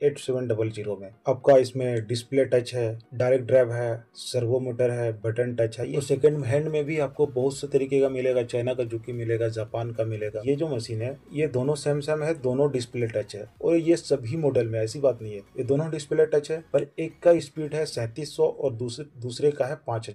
8700 में। आपका इसमें डिस्प्ले टच है, डायरेक्ट ड्राइव है, सर्वो मोटर है, बटन टच है। ये सेकंड हैंड में भी आपको बहुत से तरीके का मिलेगा, चाइना का जुकी मिलेगा, जापान का मिलेगा। ये जो मशीन है ये दोनों सैमसंग है, दोनों डिस्प्ले टच है और ये सभी मॉडल में, ऐसी बात नहीं है। ये दोनों डिस्प्ले टच है, पर एक का स्पीड है 3700 और दूसरे का है 5000।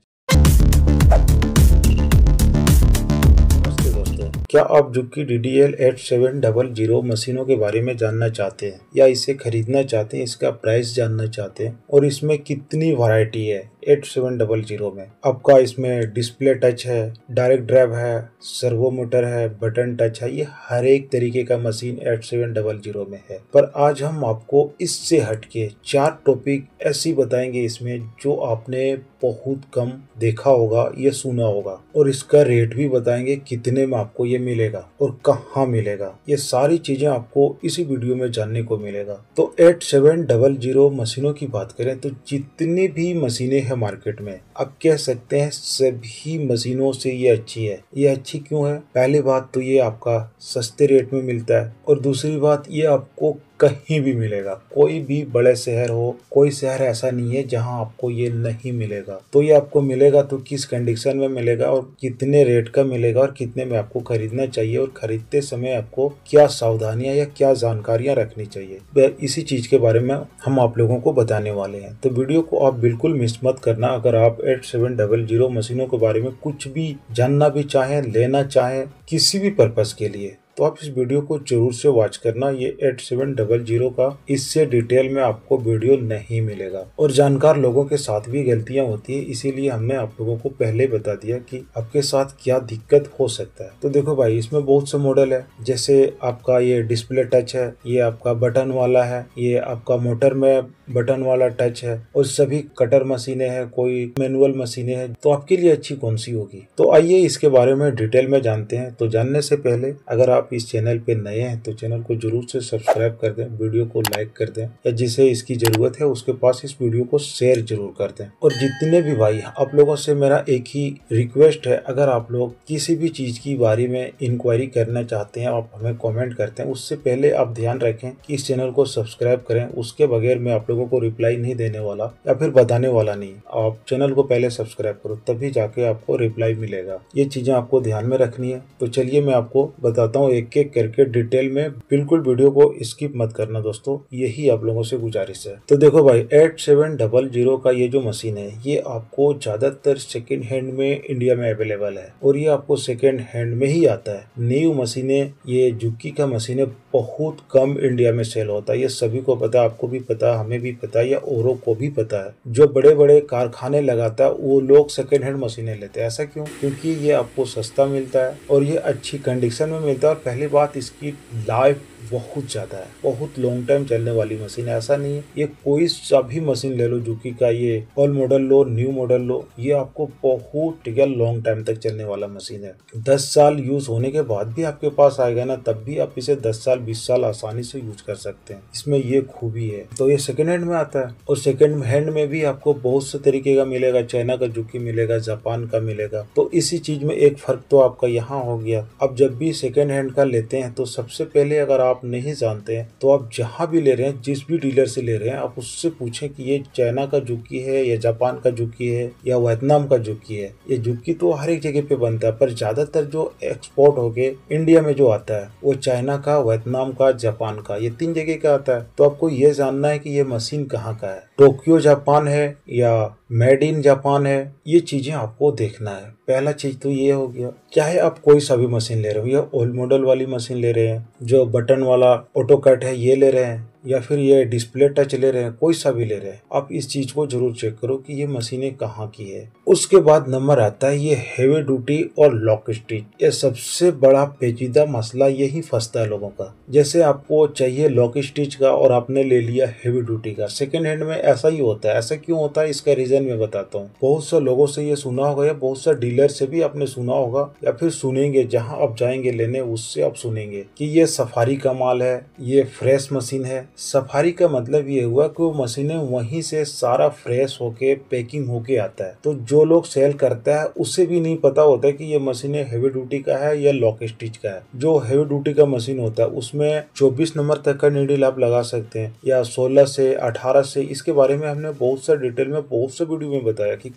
दोस्तों, क्या आप जुकी DDL 8700 मशीनों के बारे में जानना चाहते हैं या इसे खरीदना चाहते हैं, इसका प्राइस जानना चाहते हैं और इसमें कितनी वैरायटी है 8700 में? आपका इसमें डिस्प्ले टच है, डायरेक्ट ड्राइव है, सर्वो मोटर है, बटन टच है। ये हर एक तरीके का मशीन 8700 में है। पर आज हम आपको इससे हटके 4 टॉपिक ऐसी बताएंगे इसमें जो आपने बहुत कम देखा होगा या सुना होगा, और इसका रेट भी बताएंगे कितने में आपको ये मिलेगा और कहाँ मिलेगा। ये सारी चीजें आपको इसी वीडियो में जानने को मिलेगा। तो 8700 मशीनों की बात करें तो जितनी भी मशीनें हैं मार्केट में, आप कह सकते हैं सभी मशीनों से ये अच्छी है। ये अच्छी क्यों है? पहली बात तो ये आपका सस्ते रेट में मिलता है और दूसरी बात ये आपको कहीं भी मिलेगा। कोई भी बड़े शहर हो, कोई शहर ऐसा नहीं है जहां आपको ये नहीं मिलेगा। तो ये आपको मिलेगा तो किस कंडीशन में मिलेगा और कितने रेट का मिलेगा और कितने में आपको खरीदना चाहिए और खरीदते समय आपको क्या सावधानियां या क्या जानकारियां रखनी चाहिए, इसी चीज के बारे में हम आप लोगों को बताने वाले हैं। तो वीडियो को आप बिल्कुल मिस मत करना। अगर आप 8700 मशीनों के बारे में कुछ भी जानना भी चाहें, लेना चाहें किसी भी पर्पज के लिए, तो आप इस वीडियो को जरूर से वॉच करना। ये 8700 का इससे डिटेल में आपको वीडियो नहीं मिलेगा और जानकार लोगों के साथ भी गलतियां होती है, इसीलिए हमने आप लोगों को पहले बता दिया कि आपके साथ क्या दिक्कत हो सकता है। तो देखो भाई, इसमें बहुत से मॉडल है। जैसे आपका ये डिस्प्ले टच है, ये आपका बटन वाला है, ये आपका मोटर में बटन वाला टच है और सभी कटर मशीनें हैं, कोई मैनुअल मशीनें हैं। तो आपके लिए अच्छी कौन सी होगी? तो आइए इसके बारे में डिटेल में जानते हैं। तो जानने से पहले अगर आप इस चैनल पे नए हैं तो चैनल को जरूर से सब्सक्राइब कर दें, वीडियो को लाइक कर दें या जिसे इसकी जरूरत है उसके पास इस वीडियो को शेयर जरूर कर दें। और जितने भी भाई, आप लोगों से मेरा एक ही रिक्वेस्ट है, अगर आप लोग किसी भी चीज की बारे में इंक्वायरी करना चाहते हैं, आप हमें कमेंट करते हैं, उससे पहले आप ध्यान रखें कि इस चैनल को सब्सक्राइब करें। उसके बगैर मैं आप लोगों को रिप्लाई नहीं देने वाला या फिर बताने वाला नहीं। आप चैनल को पहले सब्सक्राइब करो, तभी जाके आपको रिप्लाई मिलेगा। ये चीजें आपको ध्यान में रखनी है। तो चलिए मैं आपको बताता हूँ एक एक करके डिटेल में। बिल्कुल वीडियो को स्किप मत करना दोस्तों, यही आप लोगों से गुजारिश है। तो देखो भाई, 8700 का ये जो मशीन है ये आपको ज्यादातर सेकंड हैंड में इंडिया में अवेलेबल है और ये आपको सेकंड हैंड में ही आता है। न्यू मशीनें, ये जुकी का मशीनें बहुत कम इंडिया में सेल होता है। ये सभी को पता है, आपको भी पता है, हमें भी पता है, या औरों को भी पता है। जो बड़े बड़े कारखाने लगाता है वो लोग सेकंड हैंड मशीनें लेते हैं। ऐसा क्यों? क्योंकि ये आपको सस्ता मिलता है और ये अच्छी कंडीशन में मिलता है। और पहली बात, इसकी लाइफ बहुत ज्यादा है, बहुत लॉन्ग टाइम चलने वाली मशीन है। ऐसा नहीं है, ये कोई सा भी मशीन ले लो जुकी का, ये ओल्ड मॉडल लो, न्यू मॉडल लो, ये आपको बहुत लॉन्ग टाइम तक चलने वाला मशीन है। 10 साल यूज होने के बाद भी आपके पास आएगा ना, तब भी आप इसे 10 साल 20 साल आसानी से यूज कर सकते हैं। इसमें ये खूबी है। तो ये सेकेंड हैंड में आता है और सेकेंड हैंड में भी आपको बहुत से तरीके का मिलेगा। चाइना का जुकी मिलेगा, जापान का मिलेगा। तो इसी चीज में एक फर्क तो आपका यहाँ हो गया। अब जब भी सेकेंड हैंड का लेते हैं तो सबसे पहले, अगर आप नहीं जानते हैं तो आप जहां भी ले रहे हैं, जिस भी डीलर से ले रहे हैं, आप उससे पूछें कि ये चाइना का जुकी है या जापान का जुकी है या वियतनाम का जुकी है। ये जुकी तो हर एक जगह पे बनता है, पर ज्यादातर जो एक्सपोर्ट होके इंडिया में जो आता है वो चाइना का, वियतनाम का, जापान का, ये 3 जगह का आता है। तो आपको ये जानना है कि ये मशीन कहाँ का है, टोक्यो जापान है या मेड इन जापान है, ये चीजें आपको देखना है। पहला चीज तो ये हो गया। चाहे आप कोई सा भी मशीन ले रहे हो, या ओल्ड मॉडल वाली मशीन ले रहे हैं, जो बटन वाला ऑटो कट है ये ले रहे हैं, या फिर ये डिस्प्ले टच ले रहे हैं, कोई सा भी ले रहे हैं, आप इस चीज को जरूर चेक करो कि ये मशीनें कहाँ की है। उसके बाद नंबर आता है ये हेवी ड्यूटी और लॉक स्टिच। ये सबसे बड़ा पेचीदा मसला यही फंसता है लोगों का। जैसे आपको चाहिए लॉक स्टिच का और आपने ले लिया हेवी ड्यूटी का। सेकेंड हैंड में ऐसा ही होता है। ऐसा क्यों होता है, इसका रीजन मैं बताता हूँ। बहुत से लोगों से ये सुना होगा या बहुत से डीलर से भी आपने सुना होगा या फिर सुनेंगे, जहाँ आप जाएंगे लेने उससे आप सुनेंगे कि ये सफारी का माल है, ये फ्रेश मशीन है। सफारी का मतलब ये हुआ कि वो मशीनें वहीं से सारा फ्रेश होके पैकिंग होके आता है। तो जो लोग सेल करता है उसे भी नहीं पता होता है कि ये मशीन हेवी ड्यूटी का है या लॉक स्टिच का है। जो हेवी ड्यूटी का मशीन होता है उसमें 24 नंबर तक का नीडल आप लगा सकते हैं या 16 से 18 से। इसके बारे में हमने बहुत सा डिटेल में बहुत सा वीडियो में बताया कि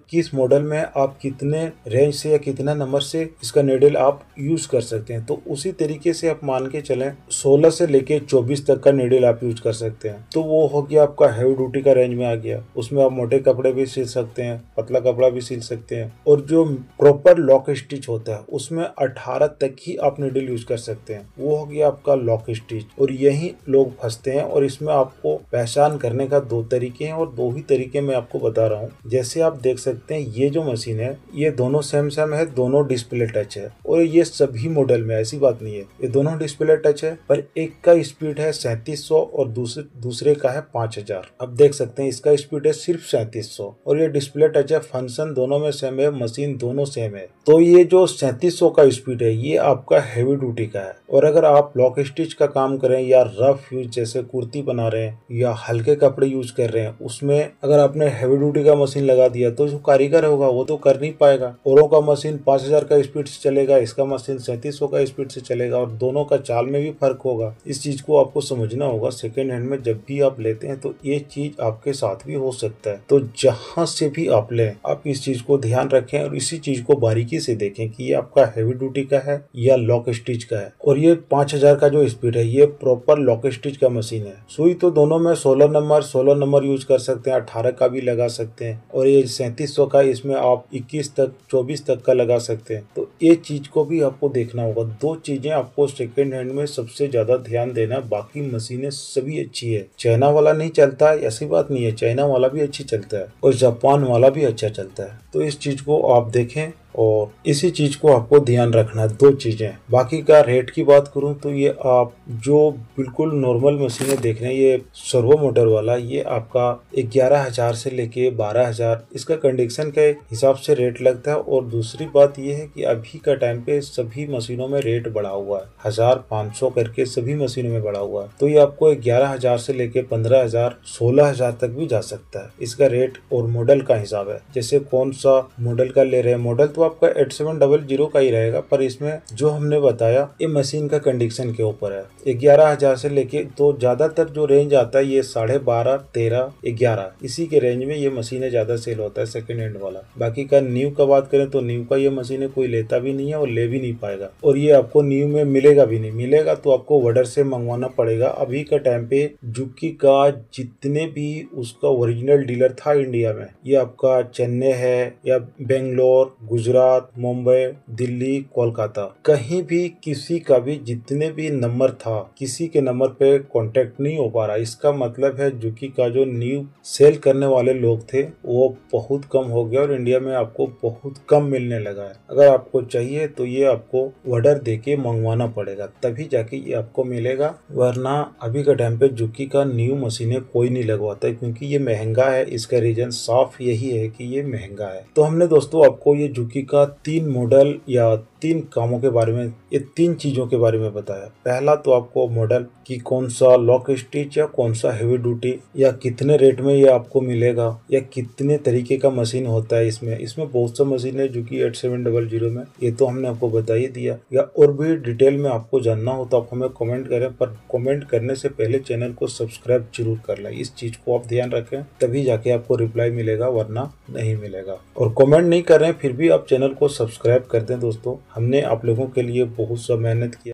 किस मॉडल में आप कितने रेंज से या कितना नंबर से इसका नीडल आप यूज कर सकते हैं। तो उसी तरीके से आप मान के चलें 16 से लेके 24 तक का नीडल आप यूज कर सकते हैं। तो वो हो गया आपका हेवी ड्यूटी का रेंज में आ गया। उसमें आप मोटे कपड़े भी सिल सकते हैं, पतला कपड़ा भी सिल सकते हैं। और जो प्रॉपर लॉक स्टिच होता है उसमें 18 तक ही आप नीडल यूज कर सकते हैं। वो हो गया आपका लॉक स्टिच। और यही लोग फंसते हैं। और इसमें आपको पहचान करने का 2 तरीके हैं और 2 ही तरीके मैं आपको बता रहा हूँ। जैसे आप देख सकते हैं ये जो मशीन है ये दोनों सेम है, दोनों डिस्प्ले टच है। और ये सभी मॉडल में, ऐसी बात नहीं है, ये दोनों डिस्प्ले टच है। पर एक का स्पीड है 3700 और दूसरे का है 5000। अब देख सकते हैं इसका स्पीड है सिर्फ 3700 और ये डिस्प्ले टच है। फंक्शन दोनों में सेम है, मशीन दोनों सेम है। तो ये जो 3700 का स्पीड है ये आपका हेवी ड्यूटी का है। और अगर आप लॉक स्टिच का काम करें या रफ यूज जैसे कुर्ती बना रहे हैं या हल्के कपड़े यूज कर रहे हैं, उसमें अगर आपने हेवी ड्यूटी का मशीन लगा दिया तो जो कारीगर होगा वो तो कर नहीं पाएगा। औरों का मशीन 5000 का स्पीड से चलेगा, इसका मशीन 3700 का स्पीड से चलेगा और दोनों का चाल में भी फर्क होगा। इस चीज को आपको समझना होगा। सेकेंड हैंड में जब भी आप लेते हैं तो ये चीज आपके साथ भी हो सकता है। तो जहां से भी आप लें आप इस चीज को ध्यान रखें और इसी चीज को बारीकी से देखें कि ये आपका हेवी ड्यूटी का है या लॉक स्टिच का है। और ये 5000 का जो स्पीड है ये प्रॉपर लॉक स्टिच का मशीन है। सुई तो दोनों में 16 नंबर यूज कर सकते हैं, 18 का भी लगा सकते हैं। और ये 3700 का, इसमें आप 21 तक 24 तक का लगा सकते हैं। तो ये चीज को भी आपको देखना होगा। 2 चीजें आपको सेकेंड हैंड में सबसे ज्यादा ध्यान देना। बाकी मशीनें सभी अच्छी है, चाइना वाला नहीं चलता है ऐसी बात नहीं है, चाइना वाला भी अच्छी चलता है और जापान वाला भी अच्छा चलता है। तो इस चीज को आप देखें और इसी चीज को आपको ध्यान रखना है। 2 चीजें। बाकी का रेट की बात करूं तो ये आप जो बिल्कुल नॉर्मल मशीनें देख रहे हैं ये सर्वो मोटर वाला, ये आपका 11,000 से लेके 12,000 इसका कंडीशन के हिसाब से रेट लगता है। और दूसरी बात ये है कि अभी का टाइम पे सभी मशीनों में रेट बढ़ा हुआ है, 1500 करके सभी मशीनों में बढ़ा हुआ है। तो ये आपको 11,000 से लेके 15,000 16,000 तक भी जा सकता है। इसका रेट और मॉडल का हिसाब है, जैसे कौन सा मॉडल का ले रहे हैं। मॉडल तो आपका 8700 का ही रहेगा, पर इसमें जो हमने बताया ये मशीन का कंडीशन के ऊपर है। 11,000 से लेके तो ज्यादातर जो रेंज आता है ये 12,500 13 11 इसी के रेंज में ये मशीनें ज्यादा सेल होता है सेकंड हैंड वाला। बाकी का न्यू का बात करें तो न्यू का ये मशीनें कोई लेता भी नहीं है और ले भी नहीं पाएगा। और ये आपको न्यू में मिलेगा भी नहीं, मिलेगा तो आपको वर्डर से मंगवाना पड़ेगा। अभी का टाइम पे जुकी का जितने भी उसका ओरिजिनल डीलर था इंडिया में, ये आपका चेन्नई है या बेंगलोर, गुजरात, मुंबई, दिल्ली, कोलकाता, कहीं भी किसी का भी जितने भी नंबर था किसी के नंबर पे कांटेक्ट नहीं हो पा रहा। इसका मतलब है जुकी का जो न्यू सेल करने वाले लोग थे वो बहुत कम हो गया और इंडिया में आपको बहुत कम मिलने लगा है। अगर आपको चाहिए तो ये आपको ऑर्डर देके मंगवाना पड़ेगा तभी जाके ये आपको मिलेगा, वरना अभी का टाइम पे जुकी का न्यू मशीनें कोई नहीं लगवाता क्योंकि ये महंगा है। इसका रीजन साफ यही है कि ये महंगा है। तो हमने दोस्तों आपको ये जुकी का 3 मॉडल या 3 कामों के बारे में, ये 3 चीजों के बारे में बताया। पहला तो आपको मॉडल कि कौन सा लॉक स्टिच या कौन सा हेवी ड्यूटी या कितने रेट में ये आपको मिलेगा या कितने तरीके का मशीन होता है। इसमें बहुत सा मशीन है जो कि 8700 में, ये तो हमने आपको बता ही दिया। या और भी डिटेल में आपको जानना हो तो आप हमें कमेंट करें, पर कमेंट करने से पहले चैनल को सब्सक्राइब जरूर कर लें। इस चीज को आप ध्यान रखें तभी जाके आपको रिप्लाई मिलेगा, वरना नहीं मिलेगा। और कमेंट नहीं कर रहे हैं फिर भी आप चैनल को सब्सक्राइब कर दें दोस्तों। हमने आप लोगों के लिए बहुत सा मेहनत किया।